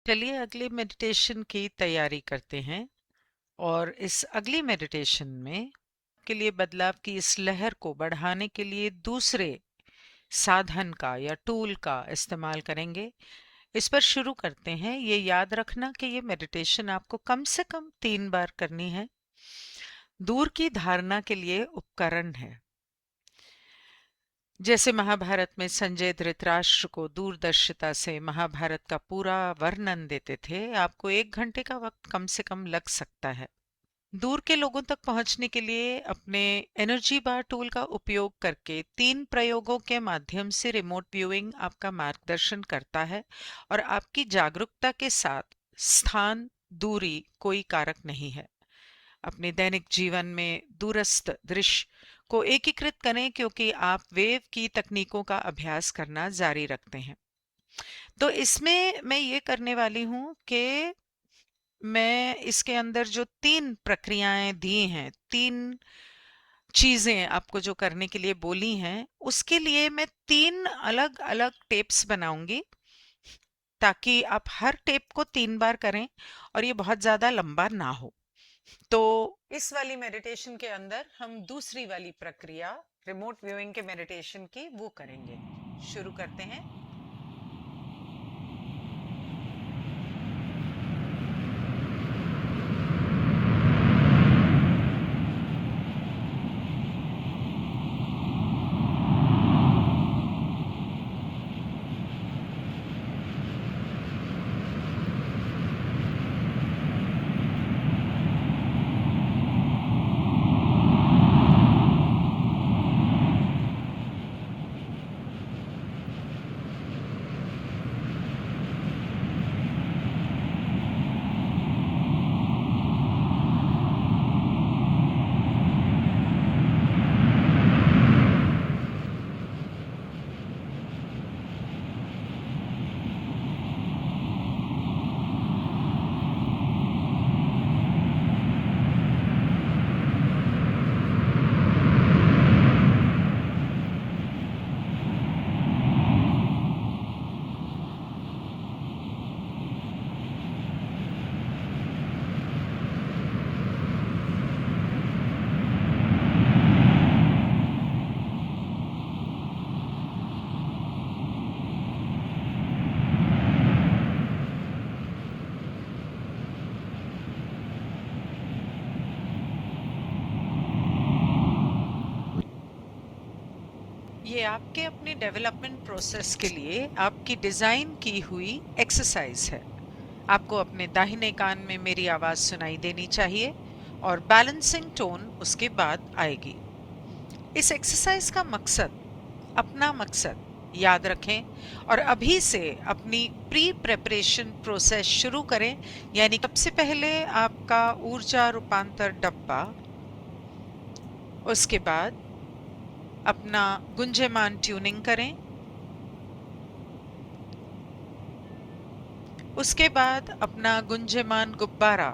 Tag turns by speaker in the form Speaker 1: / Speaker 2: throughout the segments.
Speaker 1: चलिए अगली मेडिटेशन की तैयारी करते हैं। और इस अगली मेडिटेशन में के लिए बदलाव की इस लहर को बढ़ाने के लिए दूसरे साधन का या टूल का इस्तेमाल करेंगे। इस पर शुरू करते हैं। ये याद रखना कि ये मेडिटेशन आपको कम से कम 3 बार करनी है। दूर की धारणा के लिए उपकरण है। जैसे महाभारत में संजय धृतराष्ट्र को दूरदर्शिता से महाभारत का पूरा वर्णन देते थे, आपको 1 घंटे का वक्त कम से कम लग सकता है। दूर के लोगों तक पहुंचने के लिए अपने एनर्जी बार टूल का उपयोग करके 3 प्रयोगों के माध्यम से रिमोट व्यूइंग आपका मार्गदर्शन करता है। और आपकी जागरूकता के साथ स्थान दूरी कोई कारक नहीं है। अपने दैनिक जीवन में दूरस्थ दृश्य को एकीकृत करें, क्योंकि आप वेव की तकनीकों का अभ्यास करना जारी रखते हैं। तो इसमें मैं ये करने वाली हूँ कि मैं इसके अंदर जो 3 प्रक्रियाएं दी हैं, 3 चीजें आपको जो करने के लिए बोली हैं, उसके लिए मैं 3 अलग अलग टेप्स बनाऊंगी, ताकि आप हर टेप को 3 बार करें और ये बहुत ज्यादा लंबा ना हो। तो इस वाली मेडिटेशन के अंदर हम दूसरी वाली प्रक्रिया रिमोट व्यूइंग के मेडिटेशन की वो करेंगे। शुरू करते हैं। ये आपके अपने डेवलपमेंट प्रोसेस के लिए आपकी डिजाइन की हुई एक्सरसाइज है। आपको अपने दाहिने कान में मेरी आवाज सुनाई देनी चाहिए और बैलेंसिंग टोन उसके बाद आएगी। इस एक्सरसाइज का मकसद, अपना मकसद याद रखें और अभी से अपनी प्री प्रेपरेशन प्रोसेस शुरू करें। यानी सबसे पहले आपका ऊर्जा रूपांतर डब्बा, उसके बाद अपना गुंजयमान ट्यूनिंग करें, उसके बाद अपना गुंजयमान गुब्बारा,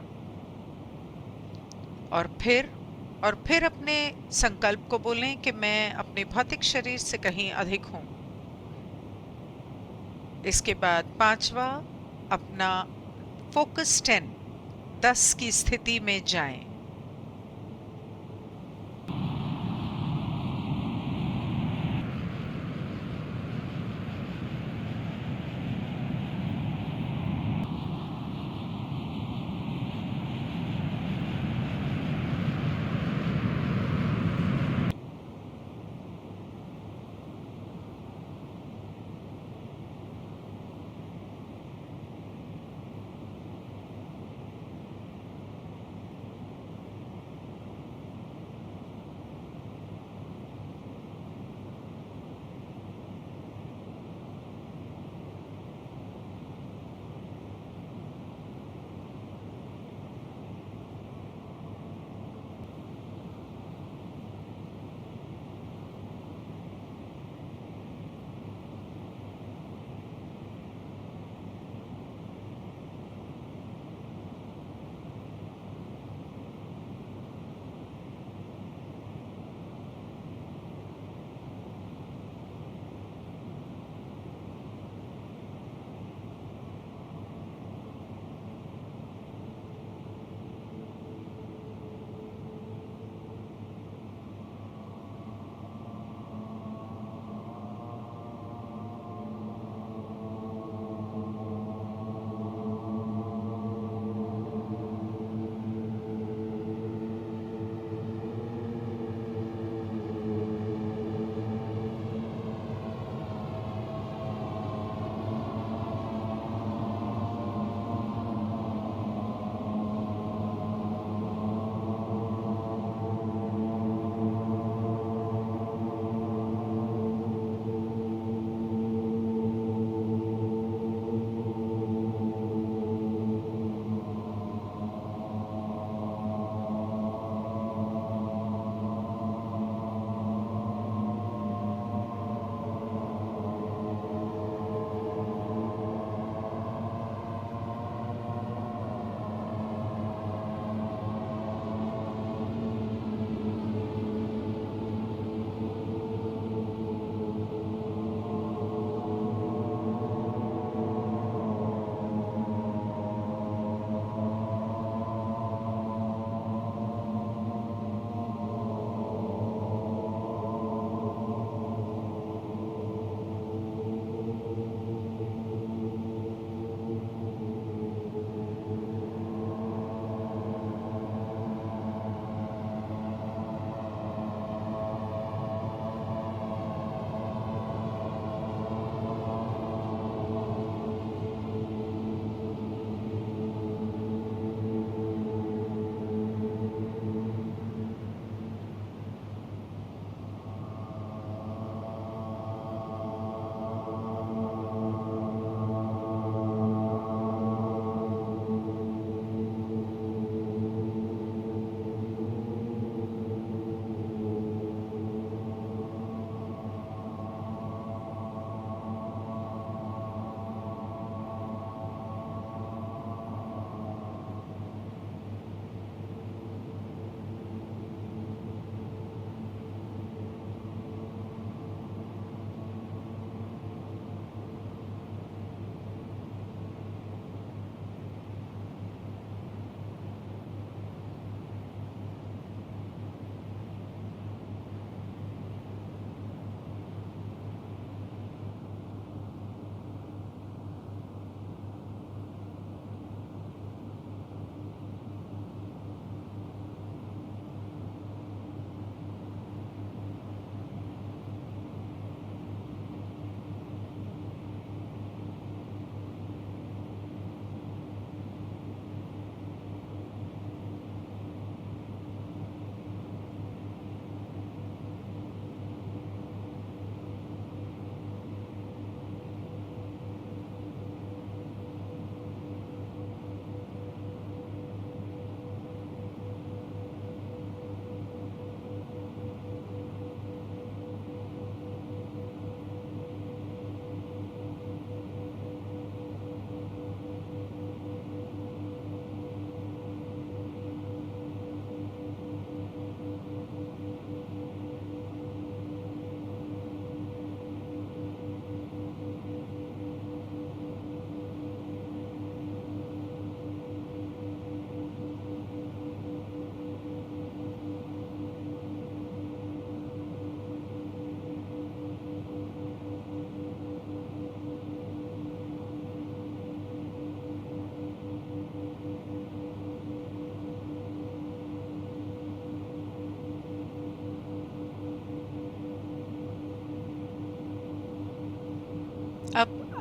Speaker 1: और फिर अपने संकल्प को बोलें कि मैं अपने भौतिक शरीर से कहीं अधिक हूं। इसके बाद पांचवा, अपना फोकस 10 की स्थिति में जाएं।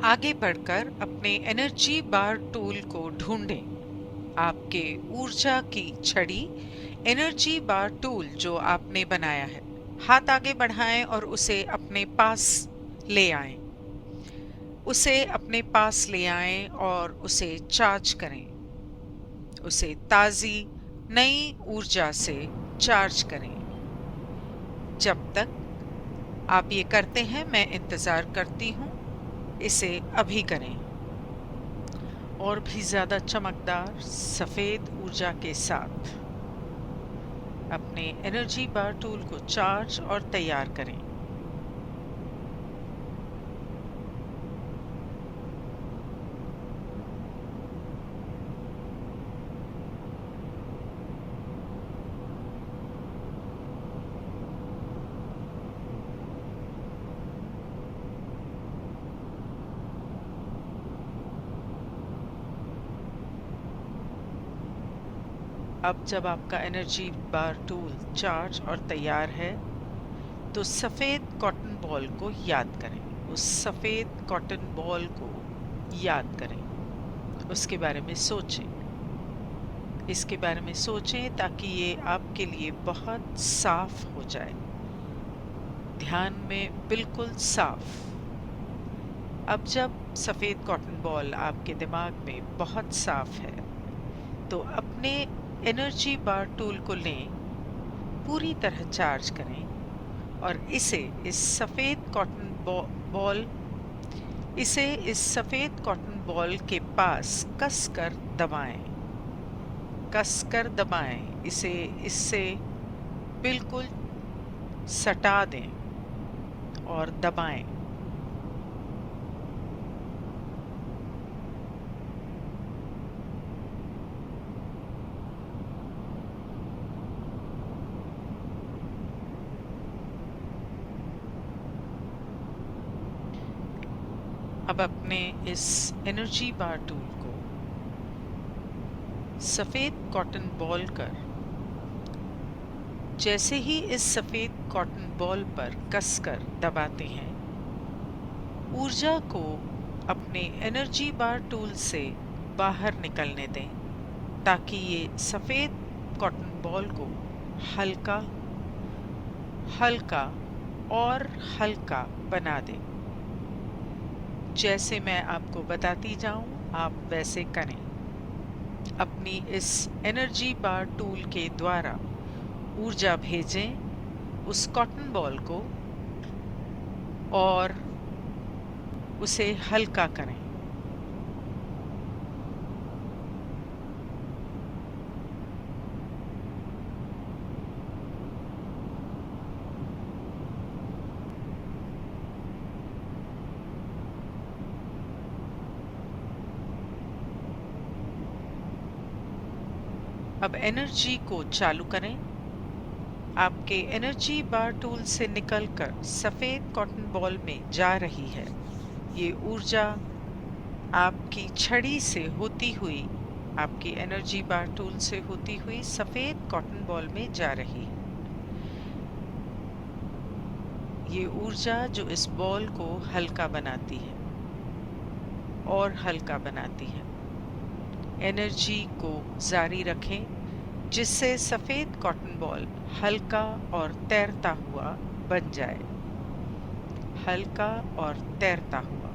Speaker 1: आगे बढ़कर अपने एनर्जी बार टूल को ढूंढें। आपके ऊर्जा की छड़ी एनर्जी बार टूल जो आपने बनाया है, हाथ आगे बढ़ाएं और उसे अपने पास ले आएं। उसे अपने पास ले आएं और उसे चार्ज करें। उसे ताजी नई ऊर्जा से चार्ज करें। जब तक आप ये करते हैं मैं इंतजार करती हूँ। इसे अभी करें। और भी ज्यादा चमकदार सफेद ऊर्जा के साथ अपने एनर्जी बार टूल को चार्ज और तैयार करें। अब जब आपका एनर्जी बार टूल चार्ज और तैयार है तो सफेद कॉटन बॉल को याद करें। उस सफेद कॉटन बॉल को याद करें। उसके बारे में सोचें। इसके बारे में सोचें ताकि ये आपके लिए बहुत साफ हो जाए। ध्यान में बिल्कुल साफ। अब जब सफेद कॉटन बॉल आपके दिमाग में बहुत साफ है तो अपने एनर्जी बार टूल को लें, पूरी तरह चार्ज करें और इसे इस सफेद कॉटन बॉल के पास कसकर दबाएं। कसकर दबाएं। इसे इससे बिल्कुल सटा दें और दबाएं। अब अपने इस एनर्जी बार टूल को सफेद कॉटन बॉल कर जैसे ही इस सफेद कॉटन बॉल पर कसकर दबाते हैं, ऊर्जा को अपने एनर्जी बार टूल से बाहर निकलने दें ताकि ये सफेद कॉटन बॉल को हल्का हल्का और हल्का बना दें। जैसे मैं आपको बताती जाऊं, आप वैसे करें। अपनी इस एनर्जी बार टूल के द्वारा ऊर्जा भेजें उस कॉटन बॉल को और उसे हल्का करें। अब एनर्जी को चालू करें। आपके एनर्जी बार टूल से निकलकर सफेद कॉटन बॉल में जा रही है। ये ऊर्जा आपकी छड़ी से होती हुई, आपकी एनर्जी बार टूल से होती हुई सफेद कॉटन बॉल में जा रही है। ये ऊर्जा जो इस बॉल को हल्का बनाती है और हल्का बनाती है। एनर्जी को जारी रखें जिससे सफेद कॉटन बॉल हल्का और तैरता हुआ बन जाए। हल्का और तैरता हुआ।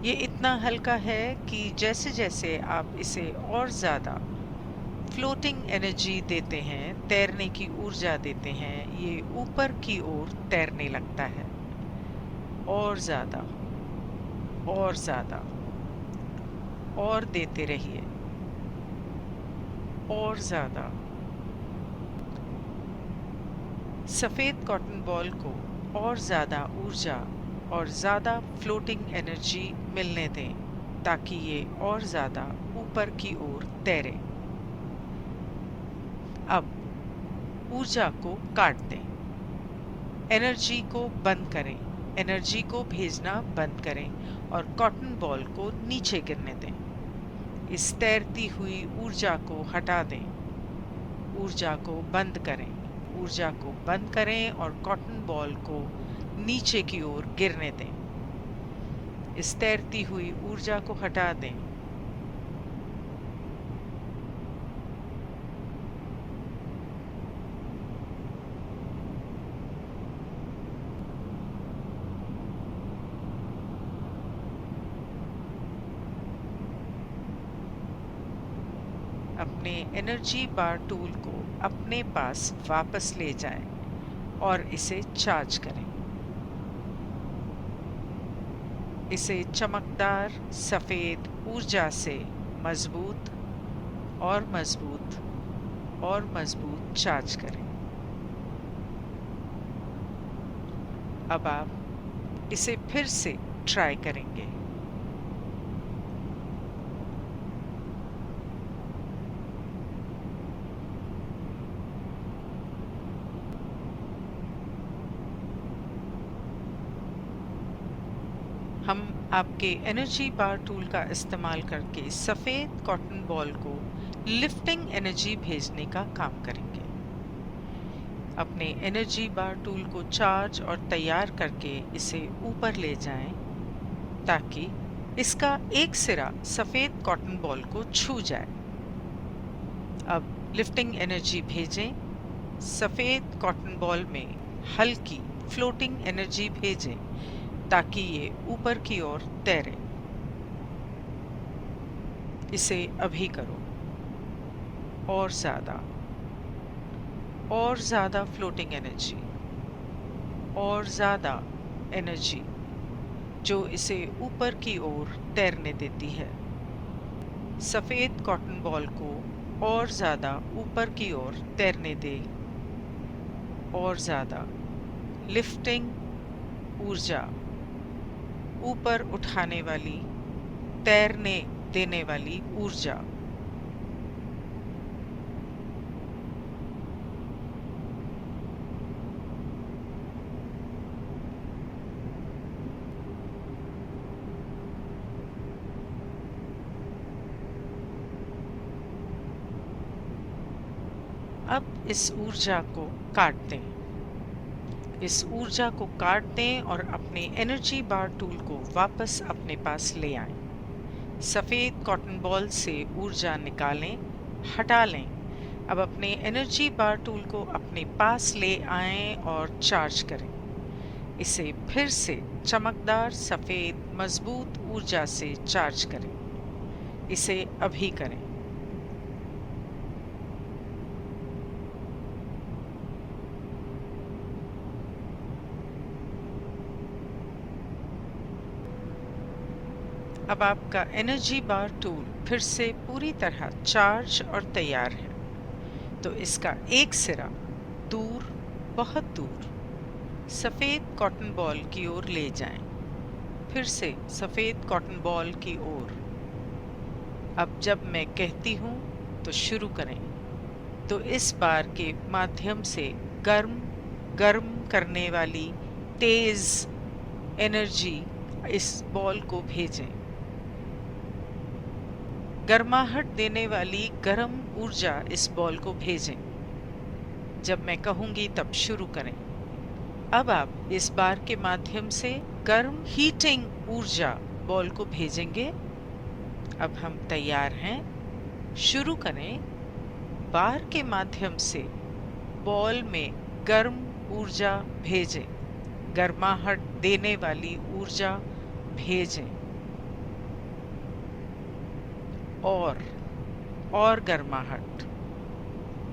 Speaker 1: ये इतना हल्का है कि जैसे जैसे आप इसे और ज़्यादा फ्लोटिंग एनर्जी देते हैं, तैरने की ऊर्जा देते हैं, ये ऊपर की ओर तैरने लगता है। और ज़्यादा और ज़्यादा और देते रहिए। और ज़्यादा। सफ़ेद कॉटन बॉल को और ज़्यादा ऊर्जा और ज़्यादा फ्लोटिंग एनर्जी मिलने दें ताकि ये और ज़्यादा ऊपर की ओर तैरे। अब ऊर्जा को काट दें। एनर्जी को बंद करें। एनर्जी को भेजना बंद करें और कॉटन बॉल को नीचे गिरने दें। इस तैरती हुई ऊर्जा को हटा दें। ऊर्जा को बंद करें। ऊर्जा को बंद करें और कॉटन बॉल को नीचे की ओर गिरने दें। इस तैरती हुई ऊर्जा को हटा दें। अपने एनर्जी बार टूल को अपने पास वापस ले जाएं और इसे चार्ज करें। इसे चमकदार सफेद ऊर्जा से मजबूत और मजबूत और मजबूत चार्ज करें। अब आप इसे फिर से ट्राई करेंगे। हम आपके एनर्जी बार टूल का इस्तेमाल करके सफेद कॉटन बॉल को लिफ्टिंग एनर्जी भेजने का काम करेंगे। अपने एनर्जी बार टूल को चार्ज और तैयार करके इसे ऊपर ले जाएं ताकि इसका एक सिरा सफेद कॉटन बॉल को छू जाए। अब लिफ्टिंग एनर्जी भेजें। सफेद कॉटन बॉल में हल्की फ्लोटिंग एनर्जी भेजें ताकि ये ऊपर की ओर तैरे। इसे अभी करो। और ज्यादा फ्लोटिंग एनर्जी, और ज्यादा एनर्जी जो इसे ऊपर की ओर तैरने देती है। सफेद कॉटन बॉल को और ज्यादा ऊपर की ओर तैरने दे। और ज्यादा लिफ्टिंग ऊर्जा, ऊपर उठाने वाली, तैरने देने वाली ऊर्जा। अब इस ऊर्जा को काट दें। इस ऊर्जा को काट दें और अपने एनर्जी बार टूल को वापस अपने पास ले आएं। सफेद कॉटन बॉल से ऊर्जा निकालें, हटा लें। अब अपने एनर्जी बार टूल को अपने पास ले आएं और चार्ज करें। इसे फिर से चमकदार सफेद मजबूत ऊर्जा से चार्ज करें। इसे अभी करें। अब आपका एनर्जी बार टूल फिर से पूरी तरह चार्ज और तैयार है। तो इसका एक सिरा दूर, बहुत दूर सफेद कॉटन बॉल की ओर ले जाएं। फिर से सफेद कॉटन बॉल की ओर। अब जब मैं कहती हूं तो शुरू करें। तो इस बार के माध्यम से गर्म गर्म करने वाली तेज एनर्जी इस बॉल को भेजें। गर्माहट देने वाली गर्म ऊर्जा इस बॉल को भेजें। जब मैं कहूंगी तब शुरू करें। अब आप इस बार के माध्यम से गर्म हीटिंग ऊर्जा बॉल को भेजेंगे। अब हम तैयार हैं। शुरू करें। बार के माध्यम से बॉल में गर्म ऊर्जा भेजें। गर्माहट देने वाली ऊर्जा भेजें। और गर्माहट,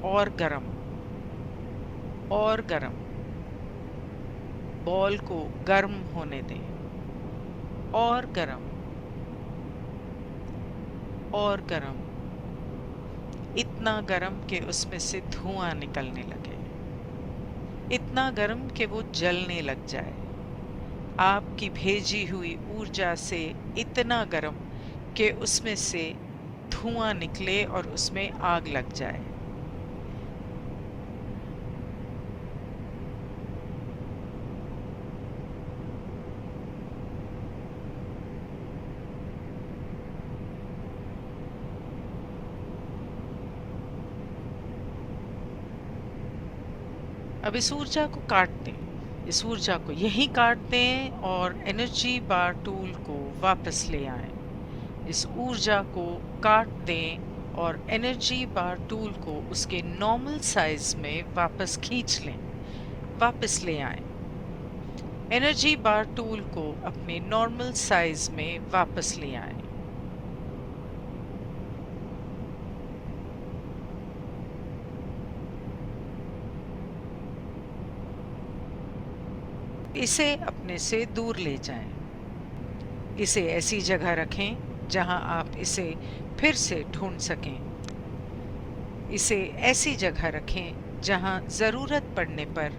Speaker 1: और गरम, और गरम। बॉल को गर्म होने दें। और गरम, और गरम। इतना गरम कि उसमें से धुआं निकलने लगे। इतना गरम कि वो जलने लग जाए। आपकी भेजी हुई ऊर्जा से इतना गरम कि उसमें से धुआं निकले और उसमें आग लग जाए। अब इस ऊर्जा को काट दें। इस ऊर्जा को यहीं काट दें और एनर्जी बार टूल को वापस ले आएं। इस ऊर्जा को काट दें और एनर्जी बार टूल को उसके नॉर्मल साइज में वापस खींच लें, वापस ले आएं। एनर्जी बार टूल को अपने नॉर्मल साइज में वापस ले आएं। इसे अपने से दूर ले जाएं। इसे ऐसी जगह रखें जहां आप इसे फिर से ढूंढ सकें। इसे ऐसी जगह रखें जहां जरूरत पड़ने पर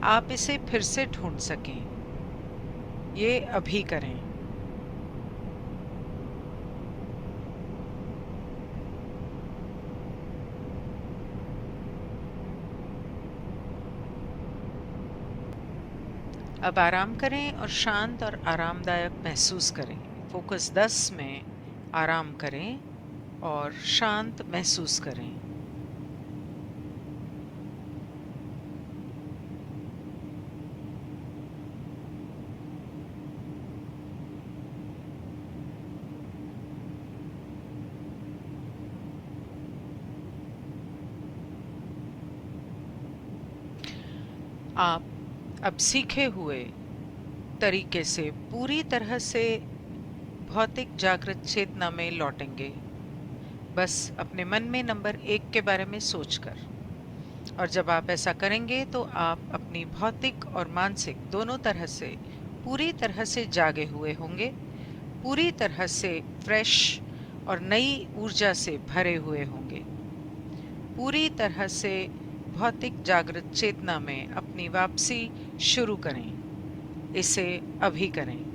Speaker 1: आप इसे फिर से ढूंढ सकें। ये अभी करें। अब आराम करें और शांत और आरामदायक महसूस करें। फोकस 10 में आराम करें और शांत महसूस करें। आप अब सीखे हुए तरीके से पूरी तरह से भौतिक जागृत चेतना में लौटेंगे, बस अपने मन में नंबर 1 के बारे में सोचकर। और जब आप ऐसा करेंगे तो आप अपनी भौतिक और मानसिक दोनों तरह से पूरी तरह से जागे हुए होंगे, पूरी तरह से फ्रेश और नई ऊर्जा से भरे हुए होंगे। पूरी तरह से भौतिक जागृत चेतना में अपनी वापसी शुरू करें। इसे अभी करें।